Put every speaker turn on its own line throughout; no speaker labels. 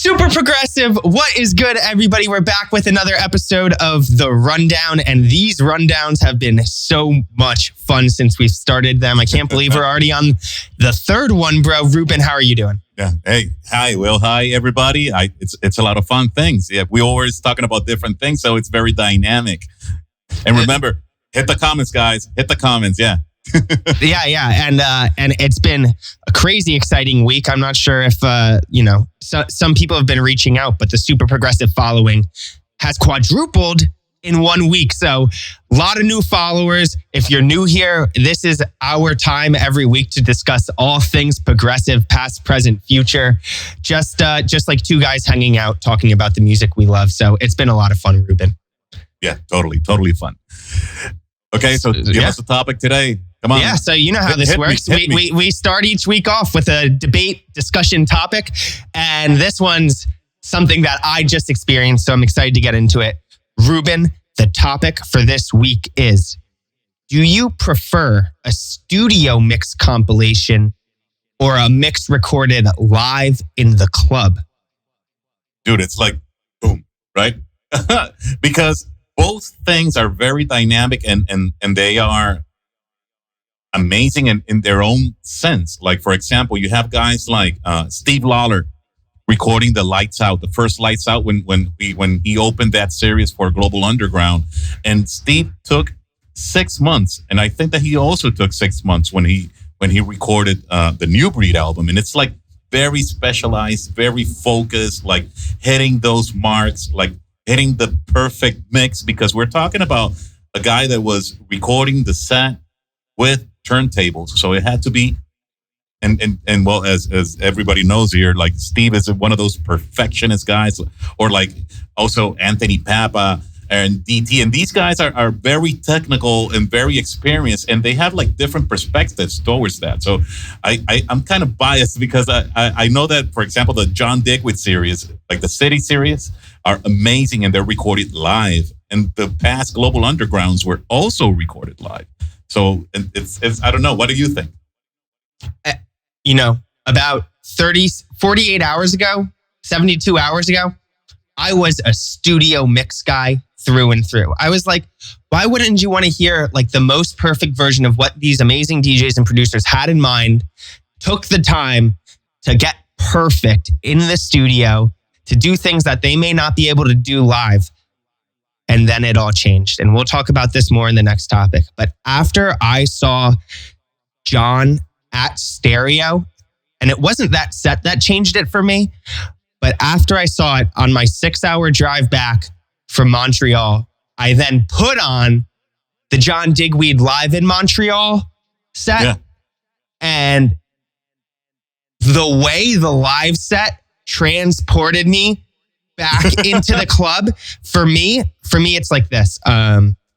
Super progressive. What is good, everybody? We're back with another episode of The Rundown, and these rundowns have been so much fun since we've started them. I can't believe we're already on the third one, bro. Ruben, how are you doing?
Yeah. Hey. Hi, Will. Hi, everybody. It's a lot of fun things. Yeah, we're always talking about different things, so it's very dynamic. And remember, hit the comments, guys. Hit the comments. Yeah.
Yeah. And it's been a crazy exciting week. I'm not sure if, some people have been reaching out, but the super progressive following has quadrupled in 1 week. So a lot of new followers. If you're new here, this is our time every week to discuss all things progressive, past, present, future. Just like two guys hanging out, talking about the music we love. So it's been a lot of fun, Ruben.
Yeah, totally fun. Okay, so give us the topic today. Come on.
Yeah, so you know how this works. We start each week off with a debate discussion topic, and this one's something that I just experienced, so I'm excited to get into it. Ruben, the topic for this week is, do you prefer a studio mix compilation or a mix recorded live in the club?
Dude, it's like, boom, right? Because both things are very dynamic and they are amazing in their own sense. Like, for example, you have guys like Steve Lawler recording the Lights Out, the first Lights Out when he opened that series for Global Underground. And Steve took 6 months. And I think that he also took 6 months when he recorded the Nubreed album. And it's like very specialized, very focused, like hitting those marks, like hitting the perfect mix, because we're talking about a guy that was recording the set with turntables. So it had to be, and well, as everybody knows here, like Steve is one of those perfectionist guys, or like also Anthony Pappa and DT. And these guys are very technical and very experienced, and they have like different perspectives towards that. So I'm kind of biased because I know that, for example, the John Digweed series, like the City series, are amazing, and they're recorded live. And the past Global Undergrounds were also recorded live. So it's I don't know. What do you think?
About 48 hours ago, 72 hours ago, I was a studio mix guy through and through. I was like, why wouldn't you want to hear like the most perfect version of what these amazing DJs and producers had in mind, took the time to get perfect in the studio, to do things that they may not be able to do live. And then it all changed. And we'll talk about this more in the next topic. But after I saw John at Stereo, and it wasn't that set that changed it for me, but after I saw it on my 6-hour drive back from Montreal, I then put on the John Digweed Live in Montreal set. Yeah. And the way the live set transported me back into the club. For me, it's like this.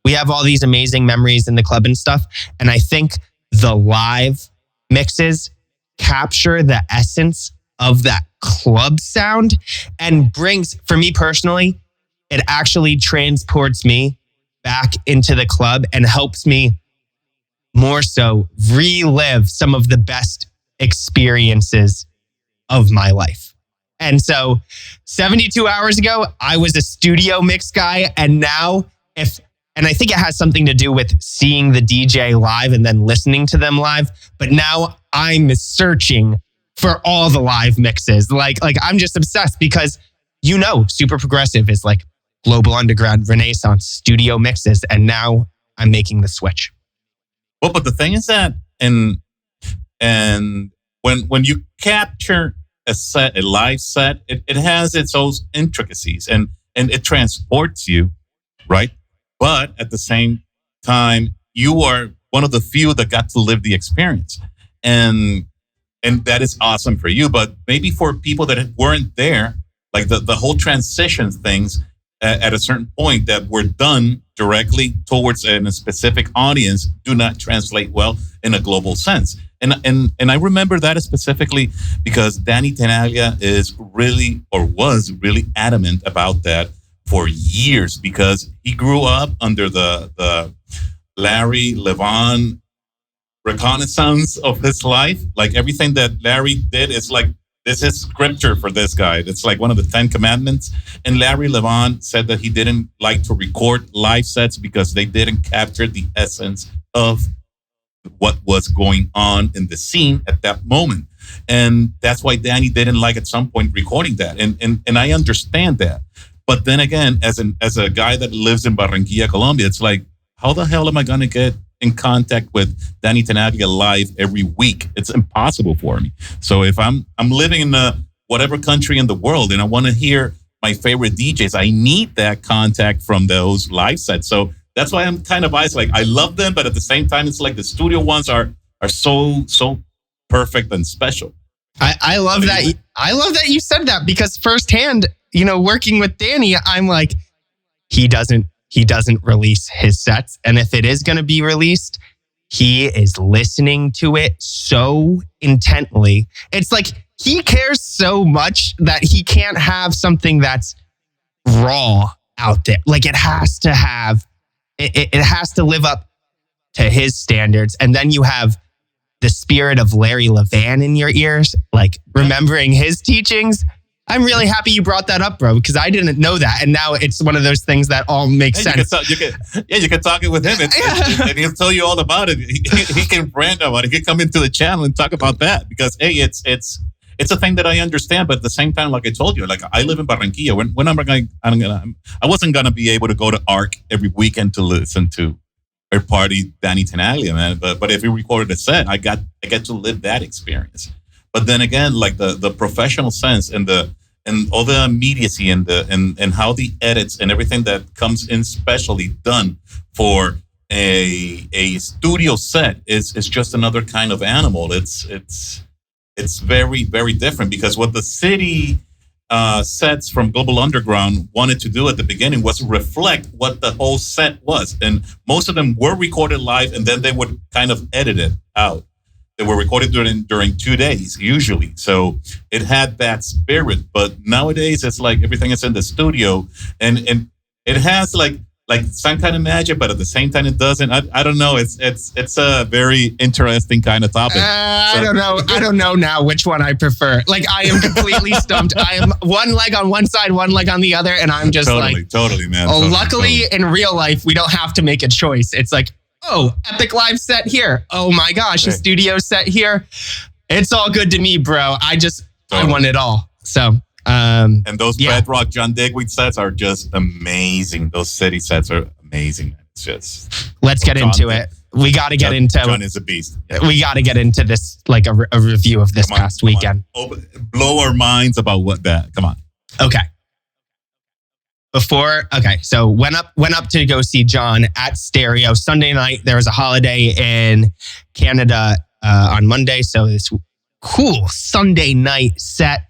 We have all these amazing memories in the club and stuff. And I think the live mixes capture the essence of that club sound and brings, for me personally, it actually transports me back into the club and helps me more so relive some of the best experiences of my life. And so 72 hours ago, I was a studio mix guy. And now and I think it has something to do with seeing the DJ live and then listening to them live. But now I'm searching for all the live mixes. Like I'm just obsessed because, super progressive is like Global Underground, Renaissance, studio mixes. And now I'm making the switch.
Well, but the thing is that, and when you capture a live set, it has its own intricacies and it transports you, right? But at the same time, you are one of the few that got to live the experience. And that is awesome for you. But maybe for people that weren't there, like the whole transition things at a certain point that were done directly towards a specific audience do not translate well in a global sense. And I remember that specifically because Danny Tenaglia was really adamant about that for years, because he grew up under the Larry Levan reconnaissance of his life. Like everything that Larry did is like this is scripture for this guy. It's like one of the 10 commandments. And Larry Levan said that he didn't like to record live sets because they didn't capture the essence of what was going on in the scene at that moment. And that's why Danny didn't like at some point recording that. And I understand that. But then again, as a guy that lives in Barranquilla, Colombia, it's like, how the hell am I going to get in contact with Danny Tenaglia live every week? It's impossible for me. So if I'm living in whatever country in the world and I want to hear my favorite DJs, I need that contact from those live sets. So that's why I'm kind of biased. Like, I love them, but at the same time, it's like the studio ones are so perfect and special.
I love that. I love that you said that, because firsthand, working with Danny, I'm like, he doesn't release his sets. And if it is going to be released, he is listening to it so intently. It's like he cares so much that he can't have something that's raw out there. Like, it has to have, it has to live up to his standards. And then you have the spirit of Larry Levan in your ears, like remembering his teachings. I'm really happy you brought that up, bro, because I didn't know that. And now it's one of those things that all makes sense.
You can talk it with him and he'll tell you all about it. He can brand about it. He can come into the channel and talk about that, because, hey, it's a thing that I understand. But at the same time, like I told you, like, I live in Barranquilla. I wasn't going to be able to go to ARC every weekend to listen to or party Danny Tenaglia, man. But if he recorded a set, I get to live that experience. But then again, like the professional sense and all the immediacy and how the edits and everything that comes in specially done for a studio set is just another kind of animal. It's very, very different, because what the city sets from Global Underground wanted to do at the beginning was reflect what the whole set was. And most of them were recorded live, and then they would kind of edit it out. They were recorded during 2 days, usually. So it had that spirit. But nowadays, it's like everything is in the studio. And it has like some kind of magic, but at the same time, it doesn't. I don't know. It's a very interesting kind of topic.
I don't know now which one I prefer. Like, I am completely stumped. I am one leg on one side, one leg on the other. And I'm just
totally, man.
Oh, luckily, in real life, we don't have to make a choice. It's like, oh, epic live set here. Oh my gosh, a studio set here. It's all good to me, bro. I want it all. So,
and those Bedrock John Digweed sets are just amazing. Those city sets are amazing, man. It's just...
Let's get into it. We got to get into...
John is a beast. Yeah.
We got to get into this, like a review of this past weekend.
Blow our minds about what that... Come on.
Okay. So went up to go see John at Stereo Sunday night. There was a holiday in Canada on Monday, so this cool Sunday night set.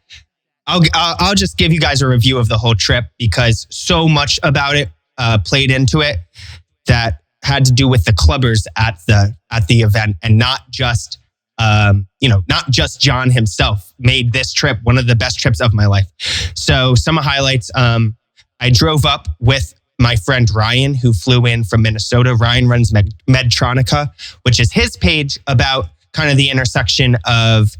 I'll just give you guys a review of the whole trip, because so much about it played into it that had to do with the clubbers at the event, and not just John himself made this trip one of the best trips of my life. So some highlights. I drove up with my friend Ryan, who flew in from Minnesota. Ryan runs Medtronica, which is his page about kind of the intersection of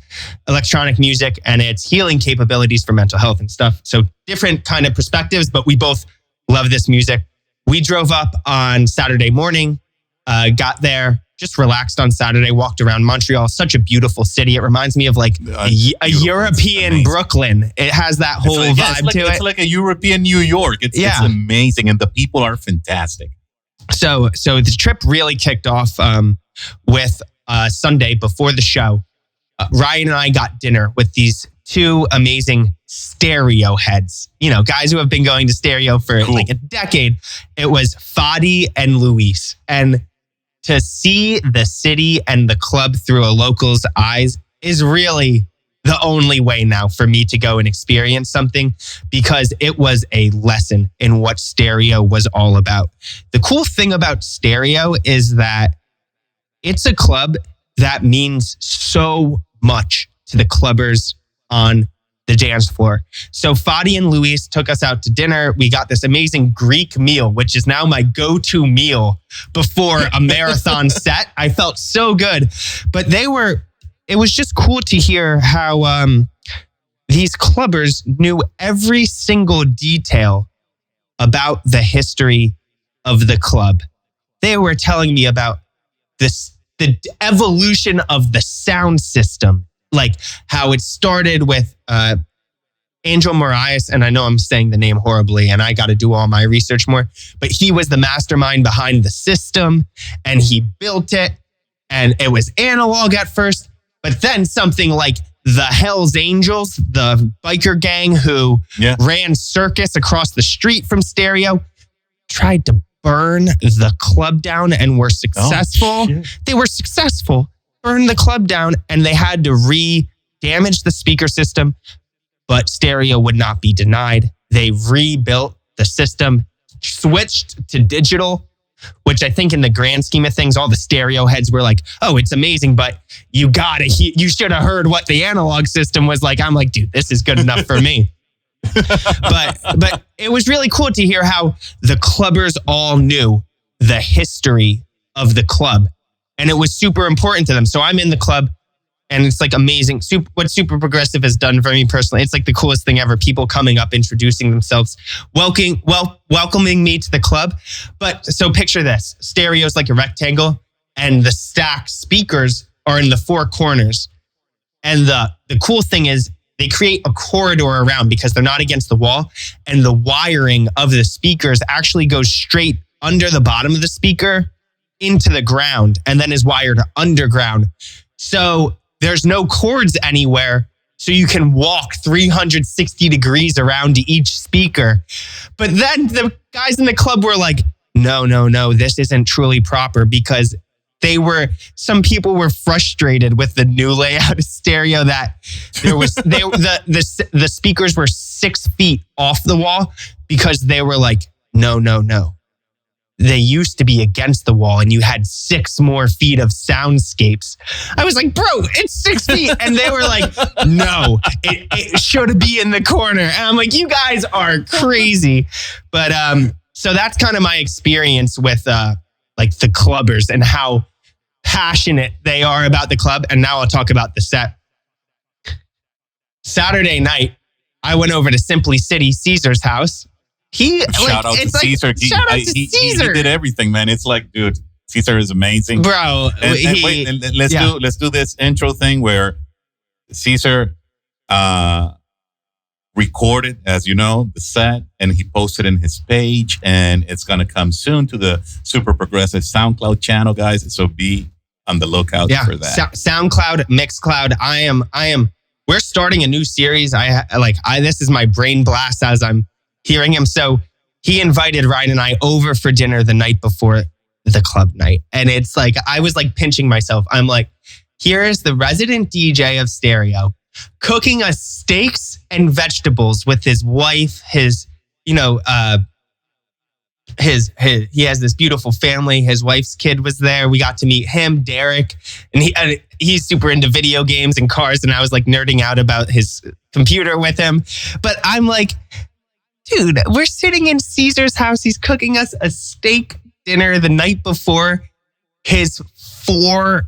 electronic music and its healing capabilities for mental health and stuff. So different kind of perspectives, but we both love this music. We drove up on Saturday morning, got there, just relaxed on Saturday, walked around Montreal. Such a beautiful city. It reminds me of like a European Brooklyn. It has that whole vibe to it.
It's like a European New York. It's amazing. And the people are fantastic.
So the trip really kicked off with Sunday before the show. Ryan and I got dinner with these two amazing stereo heads. Guys who have been going to stereo for like a decade. It was Fadi and Luis. And to see the city and the club through a local's eyes is really the only way now for me to go and experience something, because it was a lesson in what stereo was all about. The cool thing about stereo is that it's a club that means so much to the clubbers on the dance floor. So Fadi and Luis took us out to dinner. We got this amazing Greek meal, which is now my go-to meal before a marathon set. I felt so good. But it was just cool to hear how these clubbers knew every single detail about the history of the club. They were telling me about the evolution of the sound system, like how it started with Angel Marias, and I know I'm saying the name horribly and I got to do all my research more, but he was the mastermind behind the system and he built it, and it was analog at first, but then something like the Hells Angels, the biker gang who ran circus across the street from stereo, tried to burn the club down and were successful. They were successful, burned the club down, and they had to damage the speaker system, but stereo would not be denied. They rebuilt the system, switched to digital, which I think in the grand scheme of things, all the stereo heads were like, oh, it's amazing, but you should have heard what the analog system was like. I'm like, dude, this is good enough for me. but it was really cool to hear how the clubbers all knew the history of the club, and it was super important to them. So I'm in the club, and it's like amazing. What Super Progressive has done for me personally, it's like the coolest thing ever. People coming up, introducing themselves, welcoming me to the club. But so picture this: stereo's like a rectangle, and the stacked speakers are in the four corners. And the cool thing is, they create a corridor around because they're not against the wall. And the wiring of the speakers actually goes straight under the bottom of the speaker into the ground and then is wired underground. So there's no cords anywhere. So you can walk 360 degrees around to each speaker. But then the guys in the club were like, no, this isn't truly proper, because some people were frustrated with the new layout of stereo that the speakers were 6 feet off the wall, because they were like, no. They used to be against the wall and you had 6 more feet of soundscapes. I was like, bro, it's 6 feet. And they were like, no, it should be in the corner. And I'm like, you guys are crazy. But so that's kind of my experience with like the clubbers and how passionate they are about the club. And now I'll talk about the set. Saturday night, I went over to Simply City, Caesar's house.
Shout out to Caesar. He did everything, man. It's like, dude, Caesar is amazing,
bro.
Let's do this intro thing where Caesar recorded, as you know, the set, and he posted in his page, and it's gonna come soon to the Super Progressive SoundCloud channel, guys. So be on the lookout for that.
SoundCloud, Mixcloud. We're starting a new series. This is my brain blast as I'm hearing him. So he invited Ryan and I over for dinner the night before the club night. And it's like, I was like pinching myself. I'm like, here is the resident DJ of stereo cooking us steaks and vegetables with his wife, he has this beautiful family. His wife's kid was there. We got to meet him, Derek, and he's super into video games and cars. And I was like nerding out about his computer with him. But I'm like, dude, we're sitting in Caesar's house. He's cooking us a steak dinner the night before his 4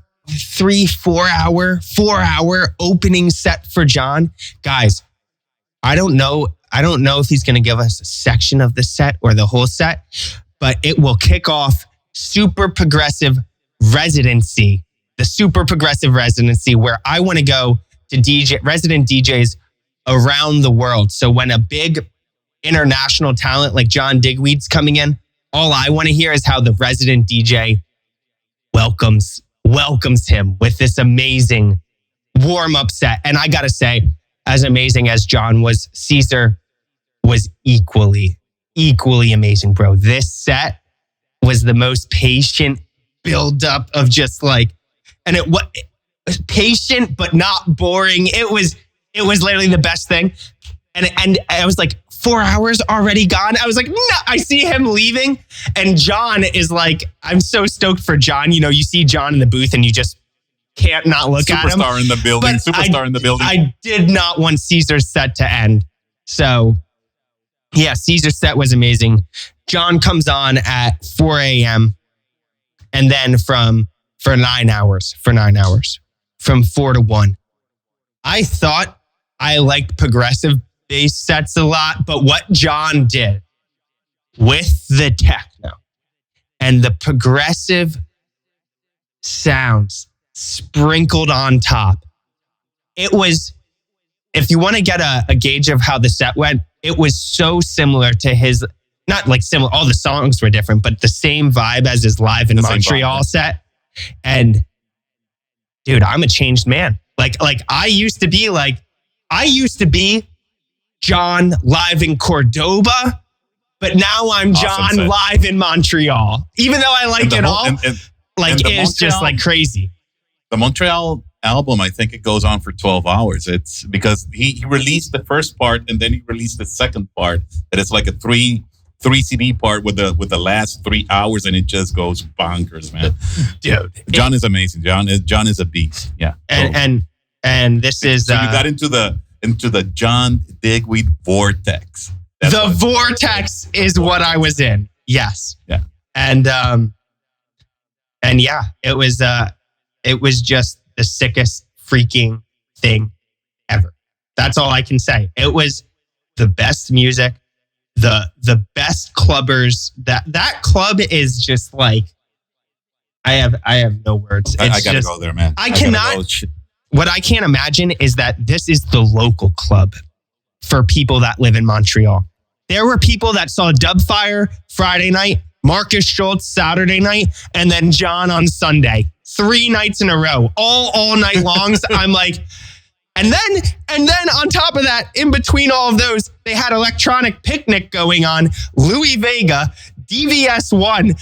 hour opening set for John. Guys, I don't know if he's going to give us a section of the set or the whole set, but it will kick off Super Progressive Residency, the Super Progressive Residency, where I want to go to resident DJs around the world. So when a big international talent like John Digweed's coming in, all I want to hear is how the resident DJ welcomes him with this amazing warm-up set. And I got to say, as amazing as John was, Caesar was equally amazing, bro. This set was the most patient build-up of just like, and it was patient but not boring. It was literally the best thing. And I was like, 4 hours already gone. I was like, no. I see him leaving, and John is like, I'm so stoked for John. You know, you see John in the booth, and you just can't not look at him.
Superstar in the building. Superstar in the building.
I did not want Caesar's set to end. So, yeah, Caesar's set was amazing. John comes on at 4 a.m. and then for 9 hours, from 4 to 1. I thought I liked progressive bass sets a lot, but what John did with the techno and the progressive sounds sprinkled on top, it was, if you want to get a gauge of how the set went, it was so similar to his, not like similar, all the songs were different, but the same vibe as his Live in Montreal set. And dude, I'm a changed man. Like I used to be John live in Cordoba, but now I'm John live in Montreal. Even though I like it all, it's just like crazy.
The Montreal album, I think it goes on for 12 hours. It's because he released the first part and then he released the second part. And it's like a three CD part with the last 3 hours, and it just goes bonkers, man.
Dude,
John is amazing. John is a beast. Yeah.
And this is
so you got into the John Digweed vortex.
The vortex is what I was in. Yes.
Yeah.
And yeah, it was just the sickest freaking thing ever. That's all I can say. It was the best music, the best clubbers. That club is just like, I have no words.
I gotta go there, man.
I cannot. What I can't imagine is that this is the local club for people that live in Montreal. There were people that saw Dubfire Friday night, Marcus Schultz Saturday night, and then John on Sunday. 3 nights in a row, all night longs. I'm like, and then on top of that, in between all of those, they had Electronic Picnic going on, Louis Vega, DVS1.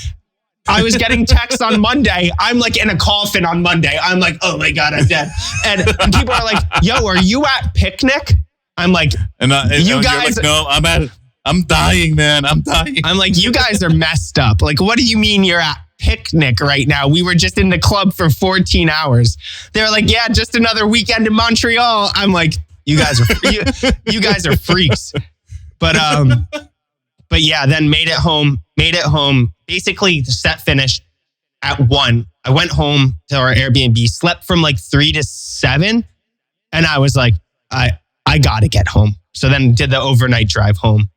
I was getting texts on Monday. I'm like in a coffin on Monday. I'm like, oh my God, I'm dead. And people are like, yo, are you at Picnic? I'm like,
you guys, like, no, I'm dying, man. I'm dying.
I'm like, you guys are messed up. Like, what do you mean you're at Picnic right now? We were just in the club for 14 hours. They were like, yeah, just another weekend in Montreal. I'm like, you guys are freaks. But yeah, then made it home. Basically, the set finished at 1. I went home to our Airbnb, slept from like 3 to 7. And I was like, I got to get home. So then did the overnight drive home.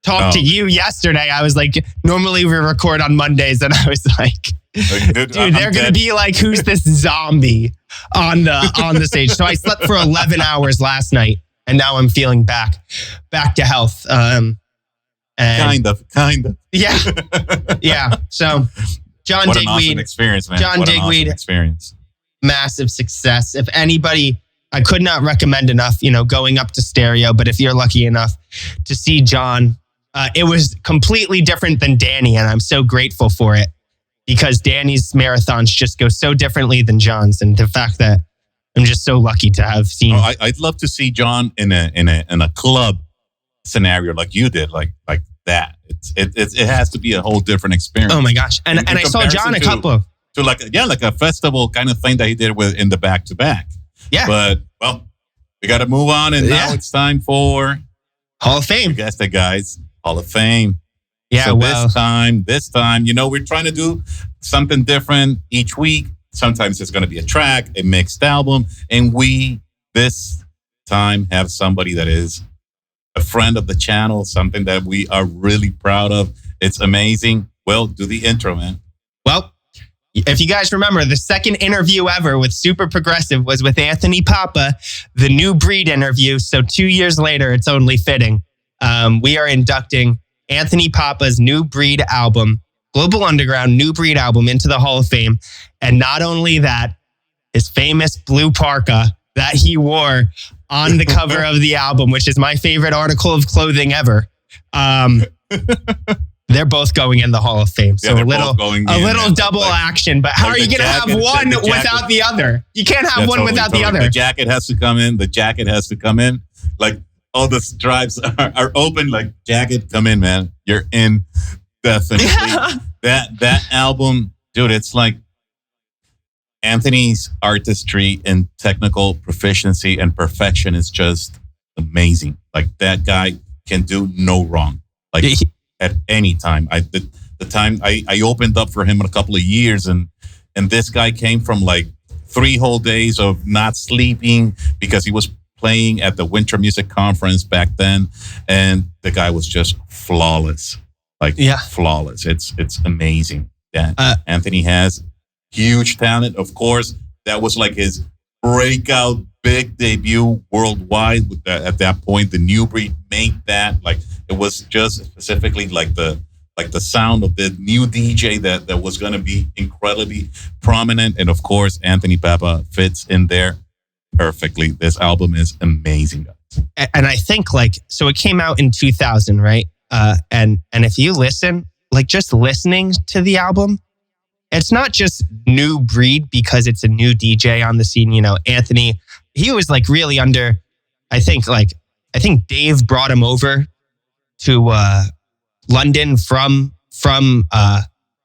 Talked to you yesterday. I was like, normally we record on Mondays. And I was like, dude, they're going to be like, who's this zombie on the stage? So I slept for 11 hours last night. And now I'm feeling back to health.
Kind of.
Yeah. Yeah. So John
what
Digweed.
An awesome experience, man.
John Digweed.
Awesome experience.
Massive success. If anybody, I could not recommend enough, going up to stereo, but if you're lucky enough to see John, it was completely different than Danny. And I'm so grateful for it because Danny's marathons just go so differently than John's. And the fact that I'm just so lucky to have seen.
I'd love to see John in a club scenario like you did, like that. It has to be a whole different experience.
Oh my gosh! And I saw John a couple
to like a festival kind of thing that he did in the back-to-back.
Yeah.
But well, we got to move on, and now it's time for
Hall of Fame.
You guessed it, guys. Hall of Fame.
Yeah.
So this time, we're trying to do something different each week. Sometimes it's going to be a track, a mixed album, and we this time have somebody that is a friend of the channel, something that we are really proud of. It's amazing. Well, do the intro, man.
Well, if you guys remember, the second interview ever with Super Progressive was with Anthony Pappa, the Nubreed interview. So 2 years later, it's only fitting. We are inducting Anthony Pappa's Nubreed album, Global Underground Nubreed album, into the Hall of Fame. And not only that, his famous blue parka that he wore on the cover of the album, which is my favorite article of clothing ever. They're both going in the Hall of Fame. So a little double action. But how are you going to have one without the other? You can't have one without the other.
The jacket has to come in. Like all the stripes are open. Like jacket, come in, man. You're in. Definitely. That album, dude, it's like Anthony's artistry and technical proficiency and perfection is just amazing. Like that guy can do no wrong. Like at any time. The time I opened up for him in a couple of years, and this guy came from like 3 whole days of not sleeping because he was playing at the Winter Music Conference back then, and the guy was just flawless, flawless. It's amazing. Yeah, Anthony has huge talent. Of course, that was like his breakout big debut worldwide. At that point, the Nubreed made that. Like, it was just specifically like the sound of the new DJ that was going to be incredibly prominent. And of course, Anthony Pappa fits in there perfectly. This album is amazing, guys.
And I think so it came out in 2000, right? And if you listen, just listening to the album, it's not just Nubreed because it's a new DJ on the scene. You know, Anthony, he was really under, I think Dave brought him over to London from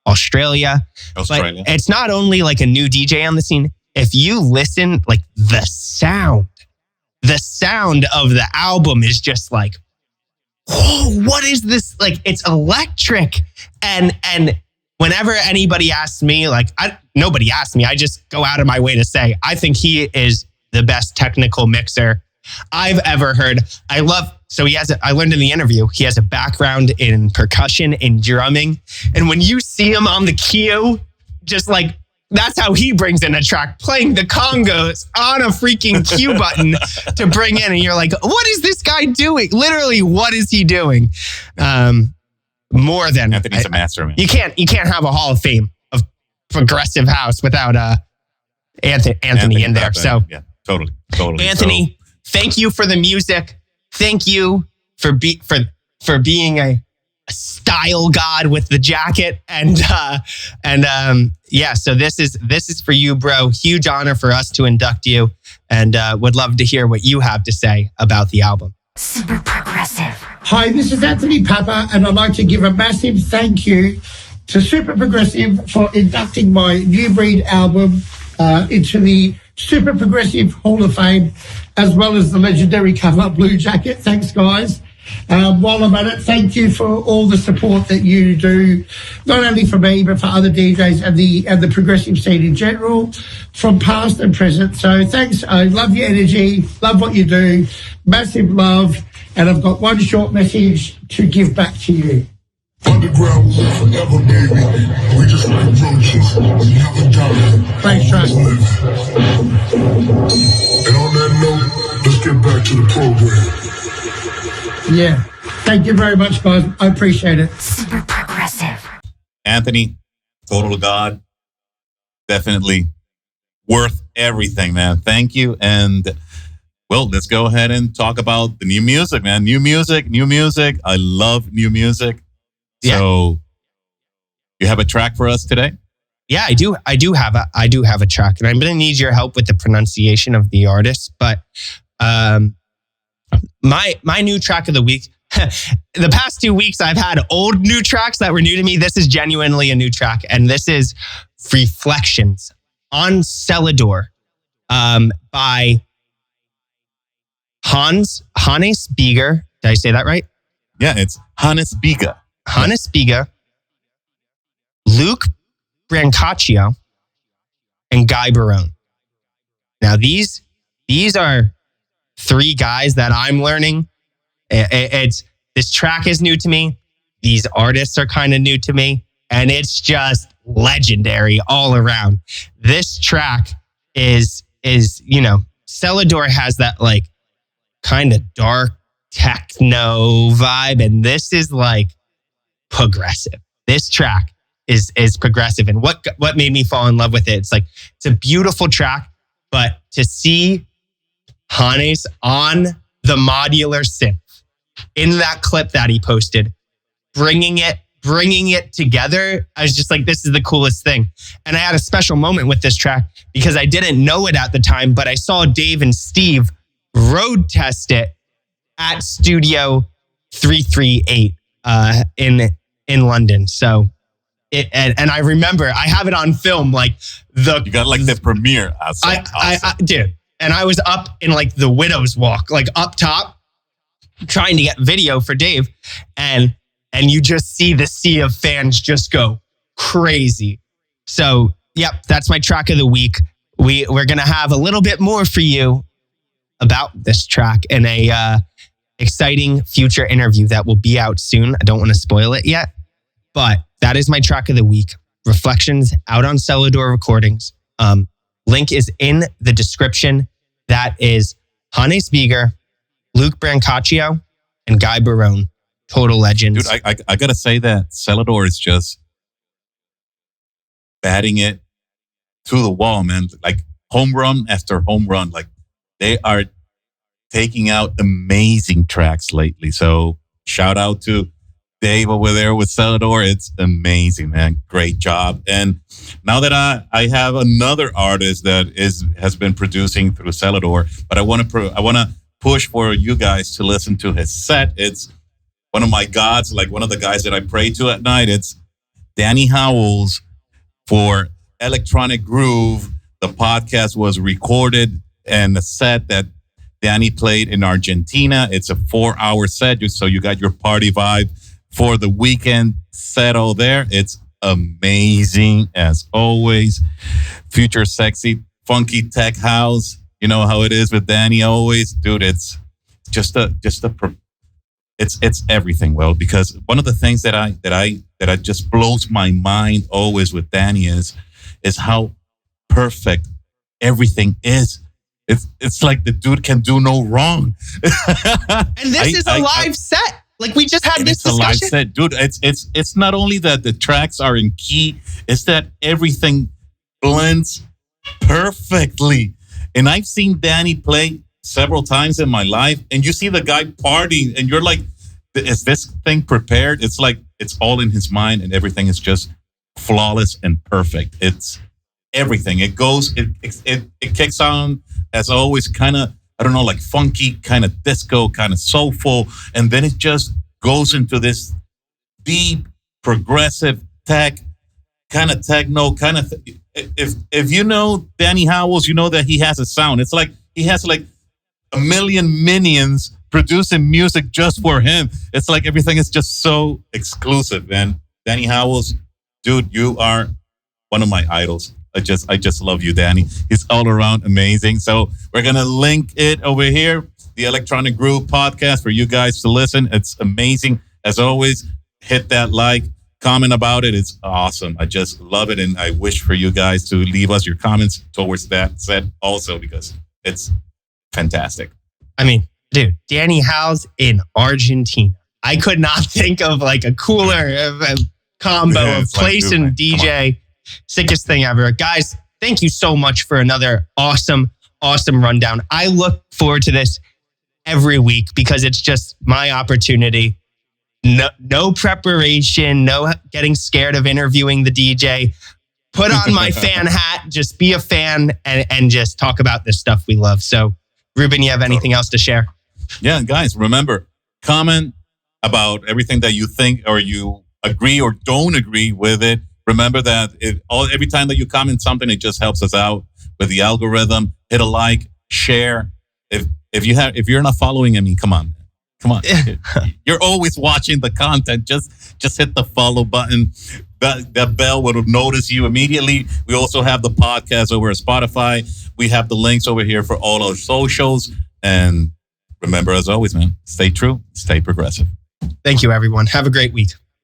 Australia. But it's not only a new DJ on the scene. If you listen, the sound of the album is just whoa, what is this? It's electric. And whenever anybody asks me, nobody asks me, I just go out of my way to say, I think he is the best technical mixer I've ever heard. I learned in the interview, he has a background in percussion, in drumming. And when you see him on the cue, just that's how he brings in a track, playing the congos on a freaking cue button to bring in. And you're like, what is this guy doing? Literally, what is he doing? More than
Anthony's a master, man.
You can't have a Hall of Fame of progressive house without Anthony in there. So
yeah, totally.
Anthony, thank you for the music. Thank you for being a style god with the jacket. So this is for you, bro. Huge honor for us to induct you, and would love to hear what you have to say about the album.
Super progressive.
Hi, this is Anthony Pappa, and I'd like to give a massive thank you to Super Progressive for inducting my Nubreed album into the Super Progressive Hall of Fame, as well as the legendary cover Blue Jacket. Thanks, guys. While I'm at it, thank you for all the support that you do, not only for me, but for other DJs and the progressive scene in general, from past and present. So thanks. I love your energy, love what you do, massive love. And I've got one short message to give back to you.
Underground will live forever, baby. We just like roaches. We never die.
Thanks, Trust.
And on that note, let's get back to the program.
Yeah. Thank you very much, guys. I appreciate it.
Super progressive.
Anthony, total god. Definitely worth everything, man. Thank you. And well, let's go ahead and talk about the new music, man. New music. I love new music.
Yeah.
So you have a track for us today?
Yeah, I do have a track, and I'm going to need your help with the pronunciation of the artist. But my new track of the week, the past 2 weeks I've had old new tracks that were new to me. This is genuinely a new track, and this is Reflections on Celador by Hannes Bieger. Did I say that right?
Yeah, it's Hannes Bieger.
Hannes Bieger, Luke Brancaccio, and Guy Barone. Now, these are three guys that I'm learning. This track is new to me. These artists are kind of new to me. And it's just legendary all around. This track is Celador has that kind of dark techno vibe. And this is progressive. This track is progressive. And what made me fall in love with it, it's a beautiful track, but to see Hannes on the modular synth in that clip that he posted, bringing it together, I was just this is the coolest thing. And I had a special moment with this track because I didn't know it at the time, but I saw Dave and Steve road test it at Studio 338 in London. So and I remember I have it on film,
you got the premiere outside.
I dude, and I was up in the Widow's Walk, up top, trying to get video for Dave, and you just see the sea of fans just go crazy. So yep, that's my track of the week. We're gonna have a little bit more for you about this track in a exciting future interview that will be out soon. I don't want to spoil it yet, but that is my track of the week. Reflections, out on Celador Recordings. Link is in the description. That is Hannes Bieger, Luke Brancaccio, and Guy Barone. Total legends.
Dude, I gotta say that Celador is just batting it to the wall, man. Like home run after home run. Like they are taking out amazing tracks lately. So shout out to Dave over there with Celador. It's amazing, man. Great job. And now that I have another artist that has been producing through Celador, but I want to push for you guys to listen to his set. It's one of my gods, like one of the guys that I pray to at night. It's Danny Howells for Electronic Groove. The podcast was recorded and the set that Danny played in Argentina. It's a 4-hour set, so you got your party vibe for the weekend settle there. It's amazing as always. Future sexy, funky tech house. You know how it is with Danny always, dude. It's it's everything. Well, because one of the things that just blows my mind always with Danny is how perfect everything is. It's like the dude can do no wrong.
And this is a live set. Like we just had this discussion. It's a live set,
dude. It's not only that the tracks are in key, it's that everything blends perfectly. And I've seen Danny play several times in my life, and you see the guy partying, and you're like, is this thing prepared? It's like it's all in his mind, and everything is just flawless and perfect. It's everything. It goes, it kicks on as always, kind of, I don't know, like funky, kind of disco, kind of soulful. And then it just goes into this deep, progressive tech, kind of techno, kind of, if you know Danny Howells, you know that he has a sound. It's like, he has like a million minions producing music just for him. It's like everything is just so exclusive, man. Danny Howells, dude, you are one of my idols. I just love you, Danny. He's all around amazing. So we're going to link it over here, the Electronic Groove podcast for you guys to listen. It's amazing. As always, hit that like, comment about it. It's awesome. I just love it. And I wish for you guys to leave us your comments towards that set also, because it's fantastic.
I mean, dude, Danny Howells in Argentina. I could not think of like a cooler combo of place and DJ. Sickest thing ever. Guys, thank you so much for another awesome rundown. I look forward to this every week because it's just my opportunity. No preparation, no getting scared of interviewing the DJ. Put on my fan hat, just be a fan and just talk about this stuff we love. So, Ruben, you have anything else to share?
Yeah, guys, remember, comment about everything that you think or you agree or don't agree with it. Remember that every time that you comment something, it just helps us out with the algorithm. Hit a like, share. If you're not following, I mean, come on. You're always watching the content. Just hit the follow button. That bell will notice you immediately. We also have the podcast over at Spotify. We have the links over here for all our socials. And remember, as always, man, stay true, stay progressive.
Thank you, everyone. Have a great week.